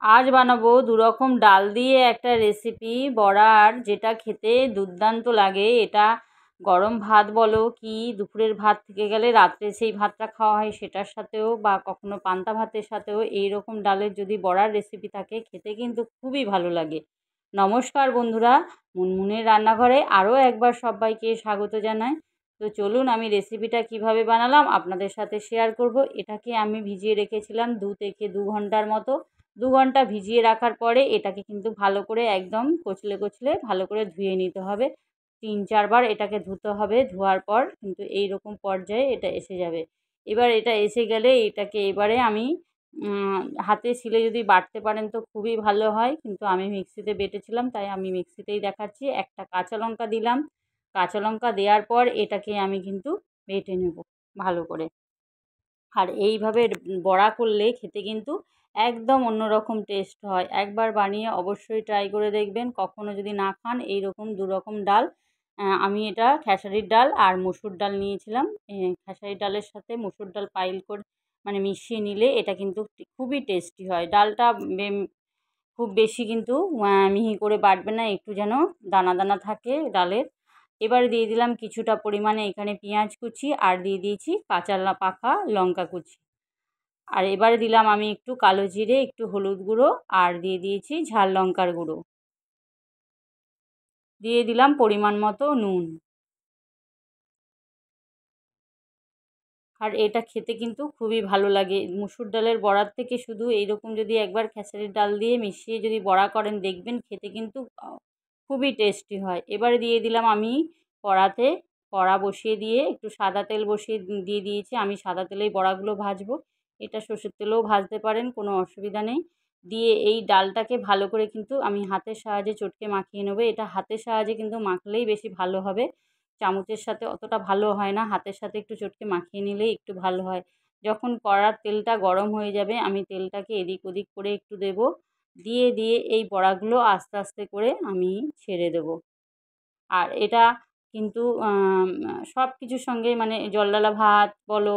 আজ বানাবো দুরকম ডাল দিয়ে একটা রেসিপি বড়ার, যেটা খেতে দুর্দান্ত লাগে। এটা গরম ভাত বলো কি দুপুরের ভাত থেকে গেলে রাত্রে সেই ভাতটা খাওয়া হয় সেটার সাথেও, বা কখনো পান্তা ভাতের সাথেও এই রকম ডালের যদি বড়ার রেসিপি থাকে খেতে কিন্তু খুবই ভালো লাগে। নমস্কার বন্ধুরা, মুনমুনের রান্নাঘরে আরও একবার সবাইকে স্বাগত জানাই। তো চলুন আমি রেসিপিটা কিভাবে বানালাম আপনাদের সাথে শেয়ার করব। এটাকে আমি ভিজিয়ে রেখেছিলাম 2 থেকে 2 ঘন্টার মতো। 2 ঘন্টা ভিজিয়ে রাখার পরে এটাকে কিন্তু ভালো করে একদম কচলে কচলে ভালো করে ধুয়ে নিতে হবে। 3-4 বার এটাকে ধুতে হবে। ধোয়ার পর কিন্তু এই রকম পর্যায়ে এটা এসে যাবে। এবার এটা এসে গেলে এটাকে এবারে আমি হাতে ছিলে যদি বাটতে পারেন তো খুবই ভালো হয়, কিন্তু আমি মিক্সিতে বেটেছিলাম তাই আমি মিক্সিতেই দেখাচ্ছি। একটা কাঁচা লঙ্কা দিলাম। কাঁচা লঙ্কা দেওয়ার পর এটাকে আমি কিন্তু বেটে নেব ভালো করে। আর এইভাবে বড়া করলে খেতে কিন্তু একদম অন্যরকম টেস্ট হয়। একবার বানিয়ে অবশ্যই ট্রাই করে দেখবেন। কখনো যদি না খান এই রকম দুরকম ডাল, আমি এটা খেসারির ডাল আর মসুর ডাল নিয়েছিলাম। খেসারির ডালের সাথে মসুর ডাল পাইল করে মানে মিশিয়ে নিলে এটা কিন্তু খুবই টেস্টি হয়। ডালটা খুব বেশি কিন্তু মিহি করে বাটবে না, একটু যেন দানা দানা থাকে ডালের। এবার দিয়ে দিলাম কিছুটা পরিমাণে এখানে পেঁয়াজ কুচি, আর দিয়ে দিয়েছি কাঁচা পাকা লঙ্কা কুচি। আর এবারে দিলাম আমি একটু কালো জিরে, একটু হলুদ গুঁড়ো, আর দিয়ে দিয়েছি ঝাল লঙ্কার গুঁড়ো। দিয়ে দিলাম পরিমাণ মতো নুন। আর এটা খেতে কিন্তু খুবই ভালো লাগে। মুসুর ডালের বড়ার থেকে শুধু এইরকম যদি একবার খেসারির ডাল দিয়ে মিশিয়ে যদি বড়া করেন দেখবেন খেতে কিন্তু খুবই টেস্টি হয়। এবারে দিয়ে দিলাম আমি কড়াতে, কড়া বসিয়ে দিয়ে একটু সাদা তেল বসিয়ে দিয়ে দিয়েছি। আমি সাদা তেলেই বড়াগুলো ভাজবো। এটা সর্ষের তেলেও ভাজতে পারেন, কোনো অসুবিধা নেই। দিয়ে এই ডালটাকে ভালো করে কিন্তু আমি হাতের সাহায্যে চটকে মাখিয়ে নেবো। এটা হাতের সাহায্যে কিন্তু মাখলেই বেশি ভালো হবে। চামচের সাথে অতটা ভালো হয় না, হাতের সাথে একটু চটকে মাখিয়ে নিলেই একটু ভালো হয়। যখন কড়ার তেলটা গরম হয়ে যাবে আমি তেলটাকে এদিক ওদিক করে একটু দেবো। দিয়ে এই বড়াগুলো আস্তে আস্তে করে আমি ছেড়ে দেবো। আর এটা কিন্তু সব কিছুর সঙ্গেই মানে জলডালা ভাত বলো,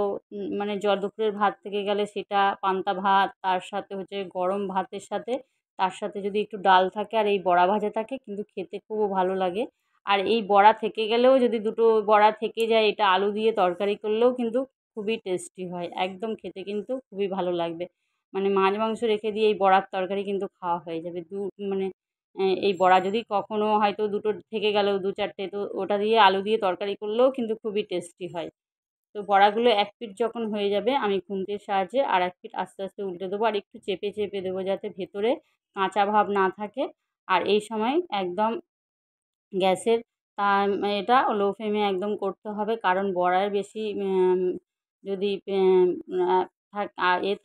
মানে দুপুরের ভাত থেকে গেলে সেটা, পান্তা ভাত, তার সাথে হচ্ছে গরম ভাতের সাথে, তার সাথে যদি একটু ডাল থাকে আর এই বড়া ভাজা থাকে কিন্তু খেতে খুব ভালো লাগে। আর এই বড়া থেকে গেলেও যদি দুটো বড়া থেকে যায় এটা আলু দিয়ে তরকারি করলেও কিন্তু খুবই টেস্টি হয়। একদম খেতে কিন্তু খুবই ভালো লাগবে। মানে মাছ মাংস রেখে দিয়ে এই বড়ার তরকারি কিন্তু খাওয়া হয়ে যাবে। মানে এই বড়া যদি কখনো হয়তো দুটো থেকে গেলেও 2-4টে, তো ওটা দিয়ে আলু দিয়ে তরকারি করলেও কিন্তু খুবই টেস্টি হয়। তো বড়াগুলো এক পিঠ যখন হয়ে যাবে আমি খুন্তির সাহায্যে আর এক পিঠ আস্তে আস্তে উল্টে দেবো, আর একটু চেপে চেপে দেবো যাতে ভেতরে কাঁচা ভাব না থাকে। আর এই সময় একদম গ্যাসের এটা লো ফ্লেমে একদম করতে হবে, কারণ বড়ার বেশি যদি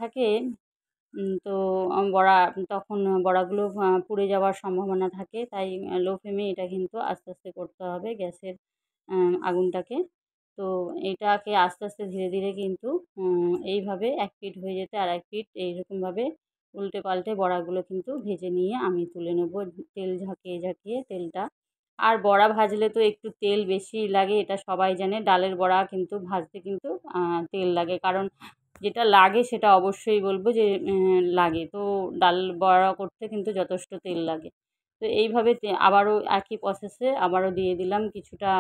থাকে তো বড়া তখন বড়াগুলো পুড়ে যাওয়ার সম্ভাবনা থাকে। তাই লো ফ্লেমে এটা কিন্তু আস্তে আস্তে করতে হবে গ্যাসের আগুনটাকে। তো এটাকে আস্তে আস্তে ধীরে ধীরে কিন্তু এইভাবে এক পিঠ হয়ে যেতে আর এক পিঠ এইরকমভাবে উল্টে পাল্টে বড়াগুলো কিন্তু ভেজে নিয়ে আমি তুলে নেবো, তেল ঝাঁকিয়ে ঝাঁকিয়ে তেলটা। আর বড়া ভাজলে তো একটু তেল বেশি লাগে, এটা সবাই জানে। ডালের বড়া কিন্তু ভাজতে কিন্তু তেল লাগে, কারণ যেটা লাগে সেটা অবশ্যই বলবো যে লাগে। তো ডাল বড়া করতে কিন্তু যথেষ্ট তেল লাগে। তো এইভাবে আবারও একই প্রসেসে আবারও দিয়ে দিলাম কিছুটা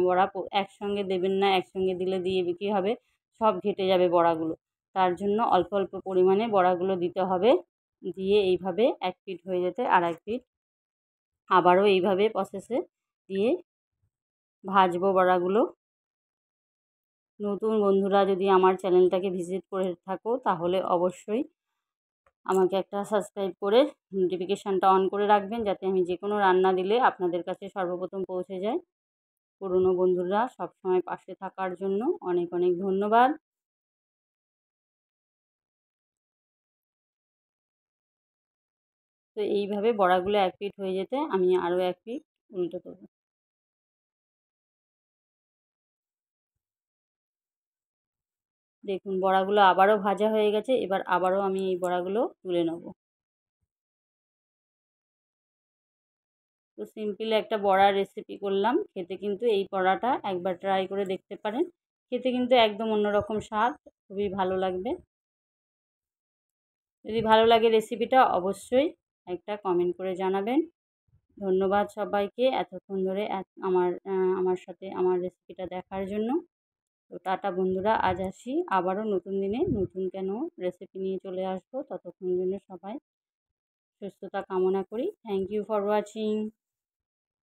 বড়া। একসঙ্গে দেবেন না, একসঙ্গে দিলে দিয়ে কী হবে, সব ঘেঁটে যাবে বড়াগুলো। তার জন্য অল্প অল্প পরিমাণে বড়াগুলো দিতে হবে। দিয়ে এইভাবে এক পিঠ হয়ে যেতে আর এক পিঠ আবারও এইভাবে প্রসেসে দিয়ে ভাজবো বড়াগুলো। নতুন বন্ধুরা যদি আমার চ্যানেলটাকে ভিজিট করে থাকো তাহলে অবশ্যই আমাকে একটা সাবস্ক্রাইব করে নোটিফিকেশানটা অন করে রাখবেন, যাতে আমি যে কোনো রান্না দিলে আপনাদের কাছে সর্বপ্রথম পৌঁছে যায়। পুরনো বন্ধুরা সবসময় পাশে থাকার জন্য অনেক অনেক ধন্যবাদ। তো এইভাবে বড়াগুলো এক পিঠ হয়ে যেতে আমি আরও এক পিঠ উল্টে দেবো। দেখুন বড়াগুলো আবারও ভাজা হয়ে গেছে। এবার আবারও আমি এই বড়াগুলো তুলে নেব। তো সিম্পল একটা বড়ার রেসিপি করলাম। খেতে কিন্তু এই বড়াটা একবার ট্রাই করে দেখতে পারেন। খেতে কিন্তু একদম অন্যরকম স্বাদ, খুবই ভালো লাগবে। যদি ভালো লাগে রেসিপিটা অবশ্যই একটা কমেন্ট করে জানাবেন। ধন্যবাদ সবাইকে এতক্ষণ ধরে আমার সাথে আমার রেসিপিটা দেখার জন্য। তো টাটা বন্ধুরা, আজ আসি, আবারও নতুন দিনে নতুন রেসিপি নিয়ে চলে আসবো। ততক্ষণ জন্য সবাই সুস্থতা কামনা করি। Thank you for watching.